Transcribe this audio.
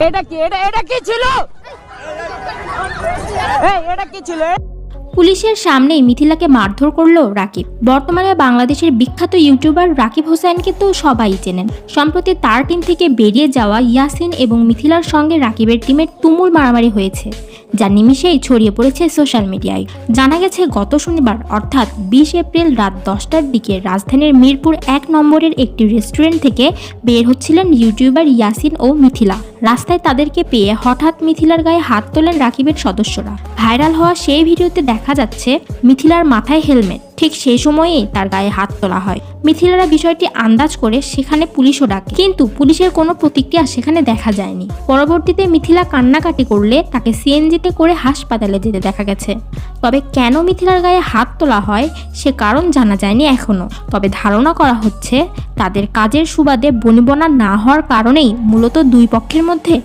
এটা কি এটা কি ছিল? এটা কি ছিল? পুলিশের সামনেই মিথিলাকে মারধর করলো রাকিব। বর্তমানে বাংলাদেশের বিখ্যাত ইউটিউবার রাকিব হোসেনকে তো সবাই চেনেন। সম্প্রতি তার টিম থেকে বেরিয়ে যাওয়া ইয়াসিন এবং মিথিলার সঙ্গে রাকিবের টিমের তুমুল মারামারি হয়েছে, যা নিমিষেই ছড়িয়ে পড়েছে সোশ্যাল মিডিয়ায়। জানা গেছে গত শনিবার অর্থাৎ 20 এপ্রিল রাত 10টার দিকে রাজধানীর মিরপুর 1 নম্বরের একটি রেস্টুরেন্ট থেকে বের হচ্ছিলেন ইউটিউবার ইয়াসিন ও মিথিলা। রাস্তায় তাদেরকে পেয়ে হঠাৎ মিথিলার গায়ে হাত তোলেন রাকিবের সদস্যরা। ভাইরাল হওয়া সেই ভিডিওতে দেখা যাচ্ছে মিথিলার মাথায় হেলমেট। ঠিক সেই সময়েই তার গায়ে হাত তোলা হয়। মিথিলারা বিষয়টি আন্দাজ করে সেখানে পুলিশও ডাকে, কিন্তু পুলিশের কোনো প্রতিক্রিয়া সেখানে দেখা যায়নি। পরবর্তীতে মিথিলা কান্নাকাটি করলে তাকে সিএনজিতে করে হাসপাতালে যেতে দেখা গেছে। তবে কেন মিথিলার গায়ে হাত তোলা হয় সে কারণ জানা যায়নি এখনো। তবে ধারণা করা হচ্ছে তাদের কাজের সুবাদে বনিবনা না হওয়ার কারণেই মূলত দুই পক্ষের মধ্যে